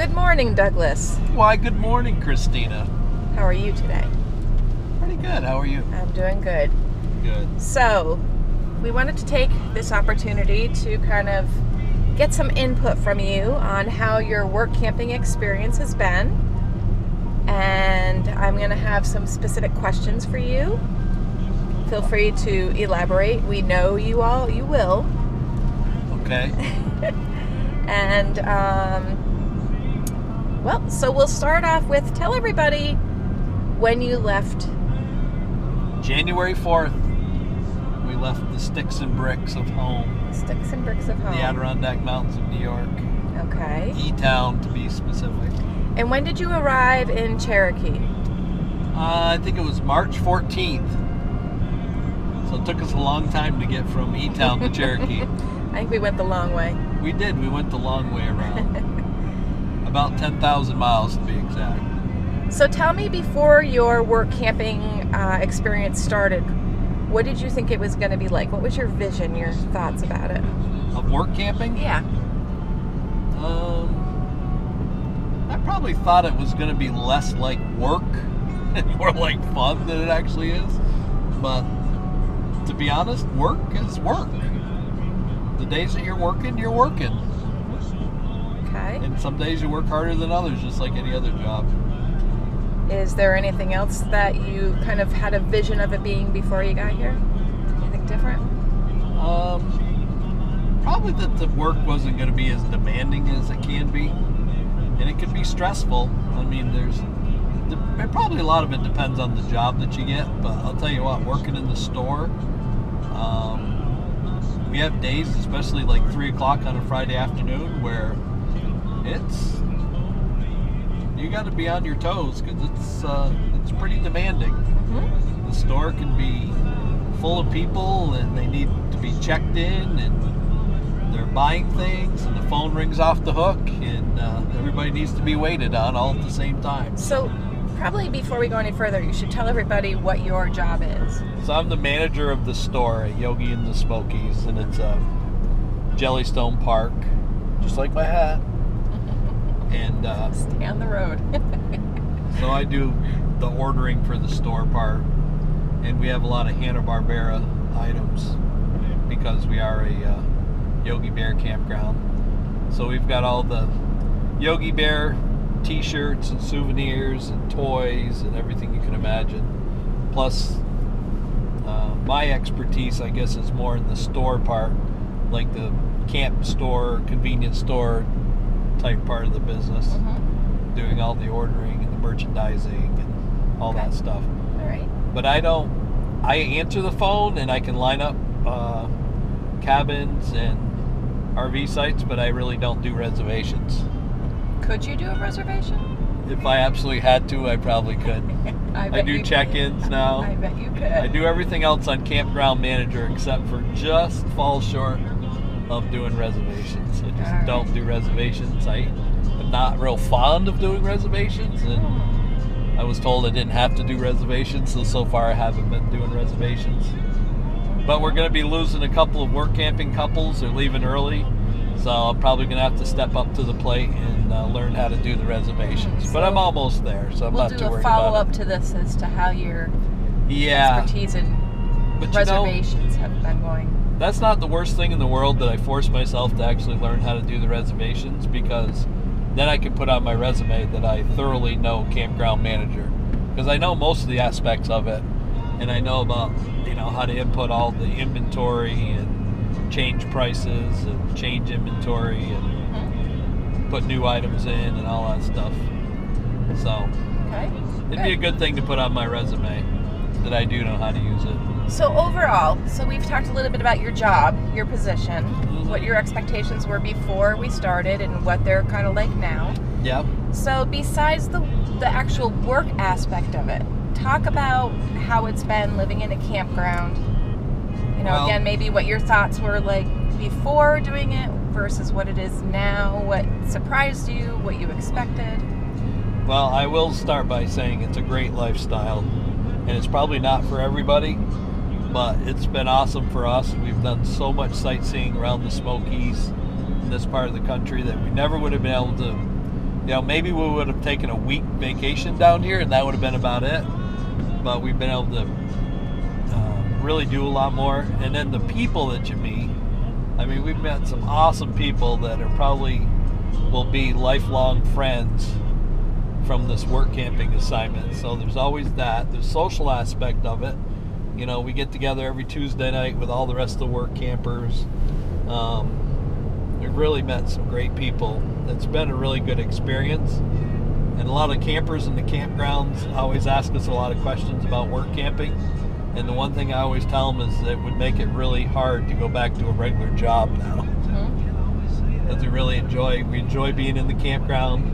Good morning, Douglas. Why, good morning, Christina. How are you today? Pretty good. How are you? I'm doing good. Good. So, we wanted to take this opportunity to kind of get some input from you on how your work camping experience has been. And I'm going to have some specific questions for you. Feel free to elaborate. We know you will. Okay. And, so we'll start off with, tell everybody when you left. January 4th, we left the sticks and bricks of home. Sticks and bricks of home. The Adirondack Mountains of New York. Okay. E-Town, to be specific. And when did you arrive in Cherokee? I think it was March 14th. So it took us a long time to get from E-Town to Cherokee. I think we went the long way. We did. We went the long way around. About 10,000 miles to be exact. So tell me, before your work camping experience started, what did you think it was going to be like? What was your vision, your thoughts about it? Of work camping? Yeah. I probably thought it was going to be less like work and more like fun than it actually is. But to be honest, work is work. The days that you're working, you're working. Okay. And some days you work harder than others, just like any other job. Is there anything else that you kind of had a vision of it being before you got here? Anything different? Probably that the work wasn't going to be as demanding as it can be. And it can be stressful. I mean, probably a lot of it depends on the job that you get. But I'll tell you what, working in the store, we have days, especially like 3 o'clock on a Friday afternoon, where you got to be on your toes because it's pretty demanding. Mm-hmm. The store can be full of people and they need to be checked in and they're buying things and the phone rings off the hook and everybody needs to be waited on all at the same time. So probably before we go any further, you should tell everybody what your job is. So I'm the manager of the store at Yogi and the Smokies, and it's Jellystone Park, just like my hat. And stay on the road. So I do the ordering for the store part, and we have a lot of Hanna-Barbera items because we are a Yogi Bear campground. So we've got all the Yogi Bear t-shirts and souvenirs and toys and everything you can imagine. Plus, my expertise, I guess, is more in the store part, like the camp store, convenience store type part of the business. Mm-hmm. Doing all the ordering and the merchandising and all that stuff. All right. But I answer the phone and I can line up cabins and RV sites, but I really don't do reservations. Could you do a reservation? If I absolutely had to, I probably could. I do check-ins now. I bet you could. I do everything else on Campground Manager except for just fall short of doing reservations. I just don't do reservations. I am not real fond of doing reservations, and I was told I didn't have to do reservations, so far I haven't been doing reservations. But we're going to be losing a couple of work camping couples. They're leaving early, so I'm probably going to have to step up to the plate and learn how to do the reservations. But I'm almost there, so I'm not too worried about it. We'll do a follow-up to this as to how your expertise in reservations have been going. That's not the worst thing in the world that I forced myself to actually learn how to do the reservations, because then I can put on my resume that I thoroughly know Campground Manager, because I know most of the aspects of it, and I know about how to input all the inventory and change prices and change inventory and put new items in and all that stuff. So it'd be a good thing to put on my resume that I do know how to use it. So overall, we've talked a little bit about your job, your position, what your expectations were before we started and what they're kind of like now. Yep. So besides the actual work aspect of it, talk about how it's been living in a campground. Again, maybe what your thoughts were like before doing it versus what it is now, what surprised you, what you expected. Well, I will start by saying it's a great lifestyle, and it's probably not for everybody, but it's been awesome for us. We've done so much sightseeing around the Smokies in this part of the country that we never would have been able to maybe we would have taken a week vacation down here and that would have been about it. But we've been able to really do a lot more. And then the people that you meet, I mean, we've met some awesome people that are probably will be lifelong friends from this work camping assignment. So there's always that. There's social aspect of it. We get together every Tuesday night with all the rest of the work campers. We've really met some great people. It's been a really good experience. And a lot of campers in the campgrounds always ask us a lot of questions about work camping. And the one thing I always tell them is that it would make it really hard to go back to a regular job now. Because we enjoy being in the campground.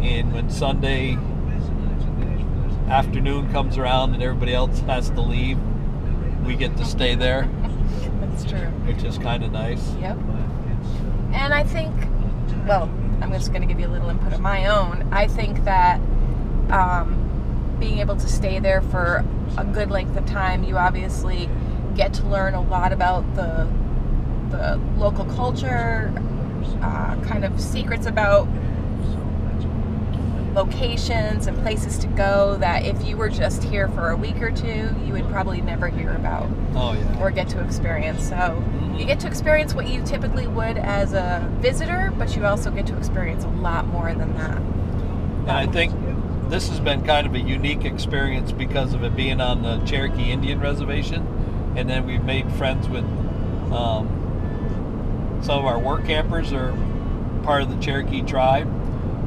And when Sunday afternoon comes around and everybody else has to leave, we get to stay there. That's true. Which is kind of nice. Yep. And I think, well, I'm just going to give you a little input of my own. I think that being able to stay there for a good length of time, you obviously get to learn a lot about the local culture, kind of secrets about locations and places to go that if you were just here for a week or two, you would probably never hear about. Oh, yeah. Or get to experience. So you get to experience what you typically would as a visitor, but you also get to experience a lot more than that. And I think this has been kind of a unique experience because of it being on the Cherokee Indian Reservation, and then we've made friends with some of our work campers are part of the Cherokee tribe,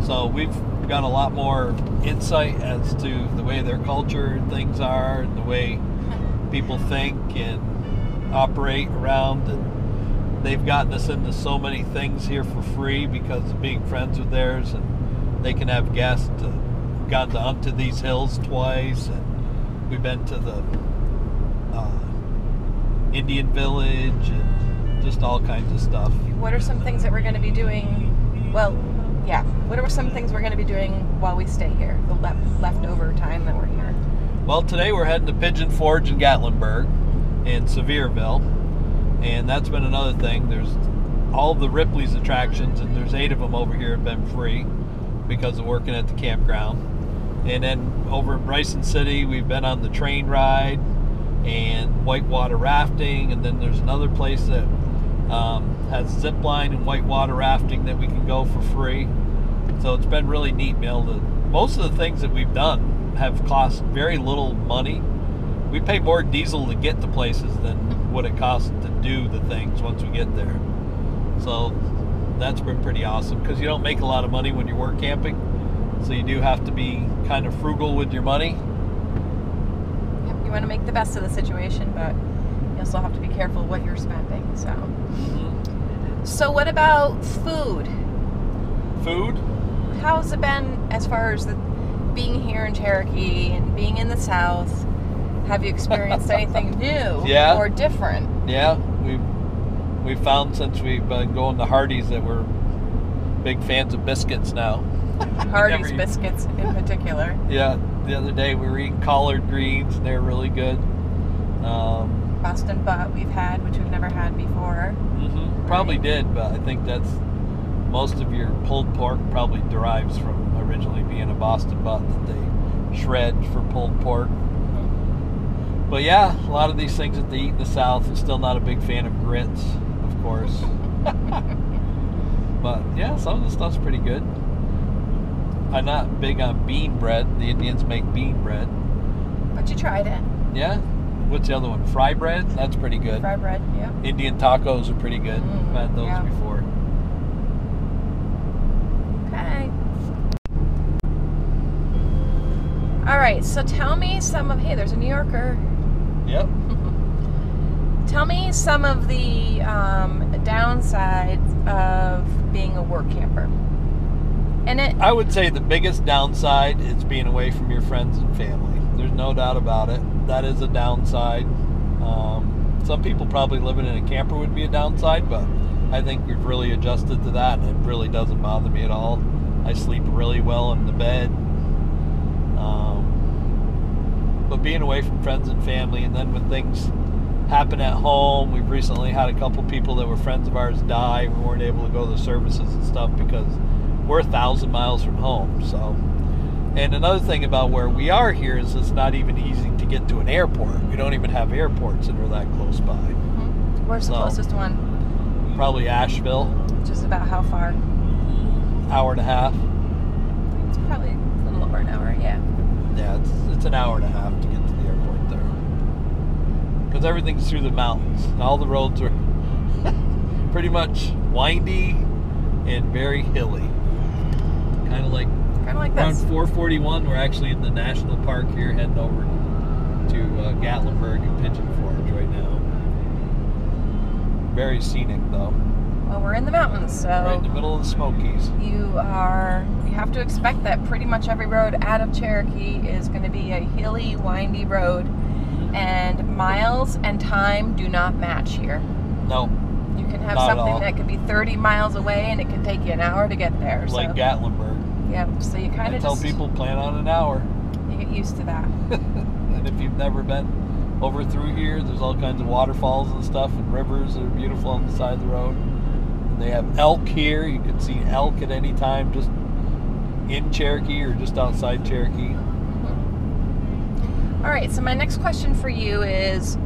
so we've got a lot more insight as to the way their culture and things are, and the way people think and operate around, and they've gotten us into so many things here for free because of being friends with theirs, and they can have guests. Gone to hunt to these hills twice, and we've been to the Indian village and just all kinds of stuff. What are some things that we're going to be doing? Well, yeah. What are some things we're going to be doing while we stay here? The leftover time that we're here. Well, today we're heading to Pigeon Forge in Gatlinburg and Sevierville, and that's been another thing. There's all the Ripley's attractions, and there's 8 of them over here have been free because of working at the campground. And then over in Bryson City, we've been on the train ride and whitewater rafting. And then there's another place that has zip line and whitewater rafting that we can go for free. So it's been really neat being able to. Most of the things that we've done have cost very little money. We pay more diesel to get to places than what it costs to do the things once we get there. So that's been pretty awesome because you don't make a lot of money when you're work camping. So you do have to be kind of frugal with your money. Yep, you want to make the best of the situation, but you also have to be careful what you're spending. So what about food? Food? How's it been as far as being here in Cherokee and being in the South? Have you experienced anything new or different? Yeah, we've found since we've been going to Hardee's that we're big fans of biscuits now. Hardee's biscuits in particular. Yeah, the other day we were eating collard greens and they're really good. Boston butt we've had, which we've never had before. Probably did, but I think that's most of your pulled pork probably derives from originally being a Boston butt that they shred for pulled pork. But yeah, a lot of these things that they eat in the South. I'm still not a big fan of grits, of course. But yeah, some of the stuff's pretty good. I'm not big on bean bread. The Indians make bean bread. But you tried it. Yeah. What's the other one? Fry bread? That's pretty good. Fry bread, yeah. Indian tacos are pretty good. I've had those before. Okay. All right, so tell me some of... Hey, there's a New Yorker. Yep. Tell me some of the downsides of being a work camper. I would say the biggest downside is being away from your friends and family. There's no doubt about it. That is a downside. Some people probably living in a camper would be a downside, but I think we've really adjusted to that, and it really doesn't bother me at all. I sleep really well in the bed. But being away from friends and family, and then when things happen at home, we've recently had a couple people that were friends of ours die. We weren't able to go to the services and stuff because we're 1,000 miles from home. So, and another thing about where we are here is it's not even easy to get to an airport. We don't even have airports that are that close by. Mm-hmm. Where's the closest one? Probably Asheville. Which is about how far? Hour and a half. It's probably a little over an hour, yeah. Yeah, it's an hour and a half to get to the airport there. Because everything's through the mountains. All the roads are pretty much windy and very hilly. Kind of like around this. 441, we're actually in the national park here, heading over to Gatlinburg and Pigeon Forge right now. Very scenic though. Well, we're in the mountains, so right in the middle of the Smokies. You have to expect that pretty much every road out of Cherokee is going to be a hilly, windy road, and miles and time do not match here. No. You can have something that could be 30 miles away and it can take you an hour to get there. Like Gatlinburg. Yeah, so you kind of tell people plan on an hour. You get used to that. And if you've never been over through here, there's all kinds of waterfalls and stuff and rivers that are beautiful on the side of the road. And they have elk here. You can see elk at any time just in Cherokee or just outside Cherokee. All right, so my next question for you is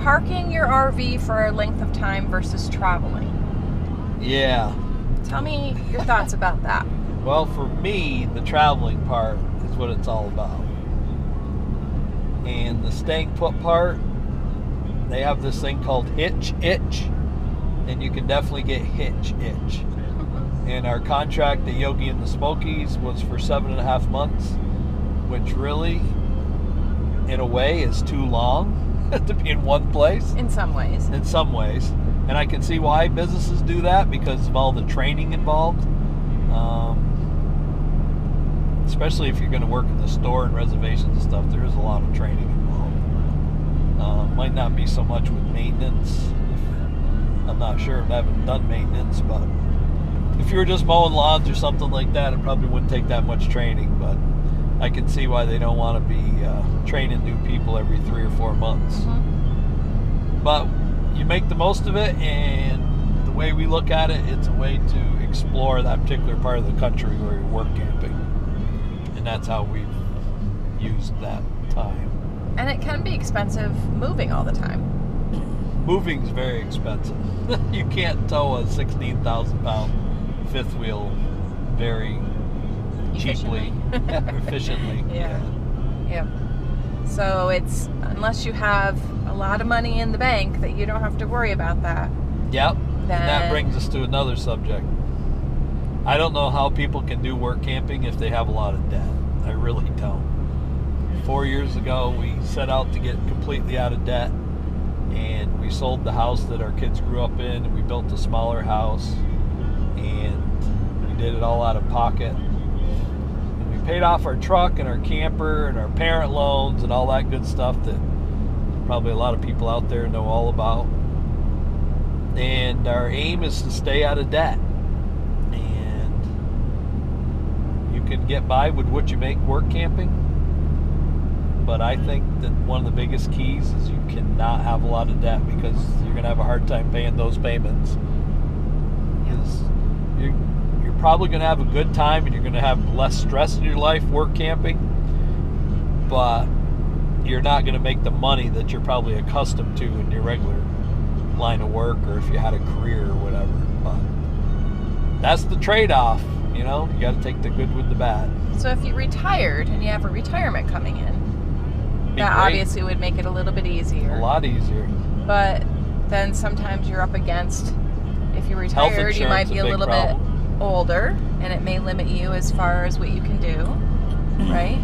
parking your RV for a length of time versus traveling. Yeah. Tell me your thoughts about that. Well, for me, the traveling part is what it's all about. And the staying put part, they have this thing called hitch itch, and you can definitely get hitch itch. And our contract at Yogi in the Smokies was for 7.5 months, which really, in a way, is too long to be in one place. In some ways. In some ways. And I can see why businesses do that because of all the training involved. Especially if you're going to work in the store and reservations and stuff, there is a lot of training involved. Might not be so much with maintenance. I'm not sure. I haven't done maintenance, but if you were just mowing lawns or something like that, it probably wouldn't take that much training. But I can see why they don't want to be training new people every 3 or 4 months. Mm-hmm. But you make the most of it, and the way we look at it, it's a way to explore that particular part of the country where you're work camping. And that's how we've used that time. And it can be expensive moving all the time. Moving's very expensive. You can't tow a 16,000-pound fifth wheel very cheaply, efficiently. Yeah. So it's, unless you have a lot of money in the bank, that you don't have to worry about that. Yep. And that brings us to another subject. I don't know how people can do work camping if they have a lot of debt. I really don't. 4 years ago, we set out to get completely out of debt, and we sold the house that our kids grew up in, and we built a smaller house, and we did it all out of pocket. And we paid off our truck and our camper and our parent loans and all that good stuff that probably a lot of people out there know all about. And our aim is to stay out of debt. Can get by with what you make work camping, but I think that one of the biggest keys is you cannot have a lot of debt because you're going to have a hard time paying those payments. Because you're probably going to have a good time and you're going to have less stress in your life work camping, but you're not going to make the money that you're probably accustomed to in your regular line of work or if you had a career or whatever. But that's the trade-off. You know, you got to take the good with the bad. So if you retired and you have a retirement coming in, that obviously would make it a little bit easier. A lot easier. But then sometimes you're up against, if you're retired, you might be a little bit older, and it may limit you as far as what you can do, right?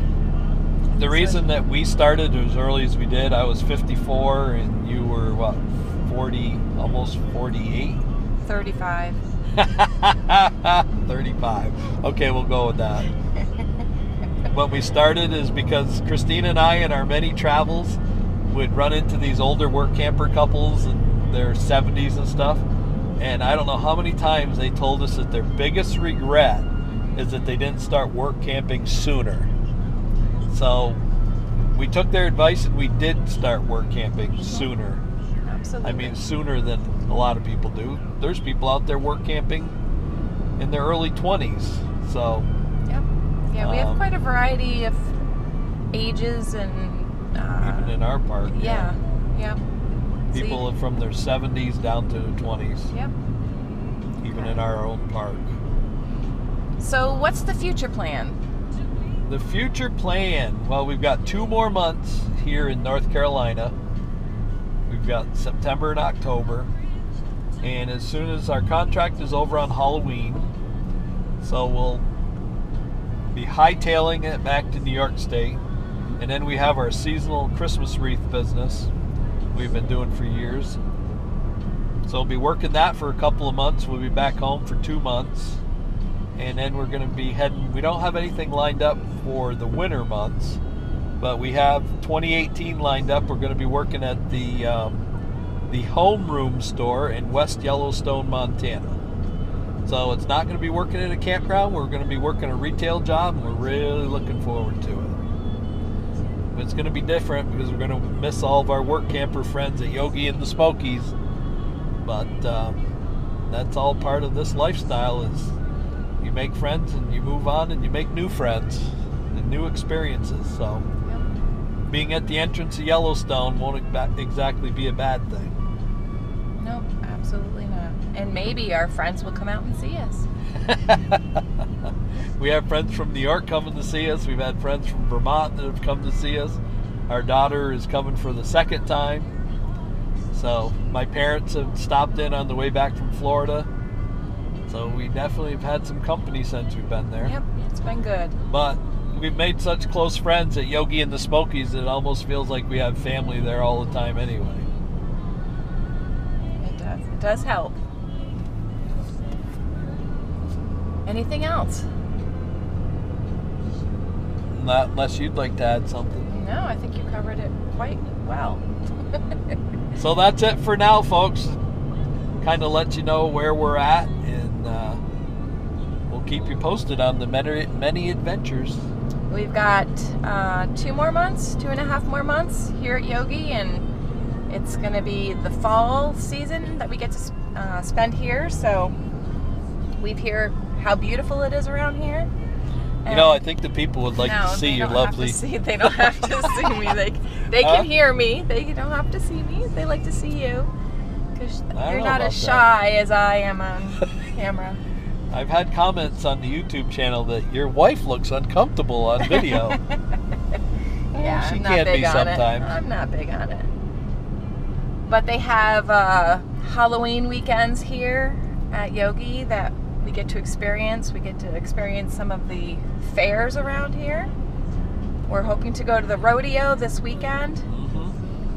The reason that we started as early as we did, I was 54, and you were, what, 40, almost 48? 35. 35. Okay, we'll go with that. When we started is because Christina and I, in our many travels, would run into these older work camper couples in their 70s and stuff. And I don't know how many times they told us that their biggest regret is that they didn't start work camping sooner. So we took their advice and we did start work camping sooner. Absolutely. I mean, sooner than a lot of people do. There's people out there work camping in their early 20s. So Yep. Yeah, we have quite a variety of ages and even in our park. Yeah. Yep. People from their 70s down to 20s. Yep. Even in our own park. So what's the future plan? The future plan, well, we've got 2 more months here in North Carolina. We've got September and October. And as soon as our contract is over on Halloween, so we'll be hightailing it back to New York State. And then we have our seasonal Christmas wreath business we've been doing for years. So we'll be working that for a couple of months. We'll be back home for 2 months. And then we're going to be heading, we don't have anything lined up for the winter months, but we have 2018 lined up. We're going to be working at the homeroom store in West Yellowstone, Montana. So it's not going to be working at a campground. We're going to be working a retail job, and we're really looking forward to it. But it's going to be different because we're going to miss all of our work camper friends at Yogi and the Smokies. But that's all part of this lifestyle, is you make friends and you move on and you make new friends and new experiences. So being at the entrance of Yellowstone won't exactly be a bad thing. Nope, absolutely not. And maybe our friends will come out and see us. We have friends from New York coming to see us. We've had friends from Vermont that have come to see us. Our daughter is coming for the 2nd time. So my parents have stopped in on the way back from Florida. So we definitely have had some company since we've been there. Yep, it's been good. But we've made such close friends at Yogi and the Smokies that it almost feels like we have family there all the time anyway. It does. It does help. Anything else? Not unless you'd like to add something. No, I think you covered it quite well. So that's it for now, folks. Kind of let you know where we're at, and we'll keep you posted on the many adventures. We've got 2 more months, 2.5 more months here at Yogi, and it's going to be the fall season that we get to spend here. So we've heard how beautiful it is around here. You know, I think the people would like to see your lovely... They don't have to see me. They can hear me. They don't have to see me. They like to see you. Because you're not as shy as I am on camera. I've had comments on the YouTube channel that your wife looks uncomfortable on video. Yeah, she can be sometimes. I'm not big on it. But they have Halloween weekends here at Yogi that we get to experience. We get to experience some of the fairs around here. We're hoping to go to the rodeo this weekend.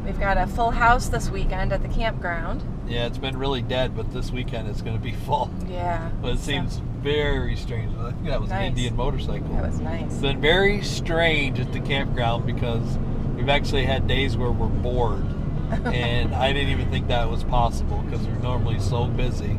We've got a full house this weekend at the campground. Yeah, it's been really dead, but this weekend it's going to be full. Yeah. But it seems very strange. I think that was an Indian motorcycle. That was nice. It's been very strange at the campground because we've actually had days where we're bored. And I didn't even think that was possible because we're normally so busy.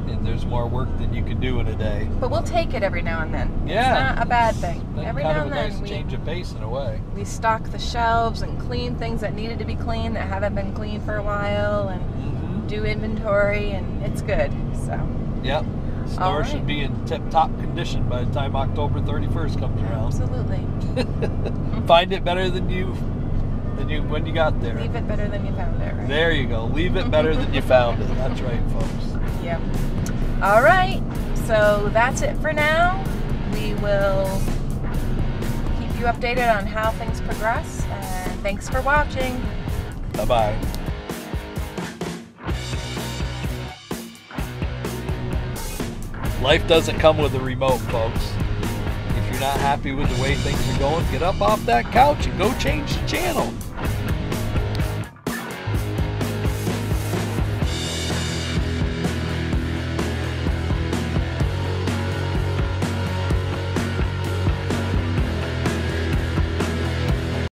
And there's more work than you can do in a day. But we'll take it every now and then. Yeah. It's not a bad thing. Every kind now of and a then nice change of pace in a way. We stock the shelves and clean things that needed to be cleaned that haven't been cleaned for a while, and do inventory, and it's good. So. Yep. Store should be in tip-top condition by the time October 31st comes around. Absolutely. Find it better than when you got there. Leave it better than you found it, right? There you go. Leave it better than you found it. That's right, folks. Yep. All right. So that's it for now. We will keep you updated on how things progress. And thanks for watching. Bye-bye. Life doesn't come with a remote, folks. If you're not happy with the way things are going, get up off that couch and go change the channel.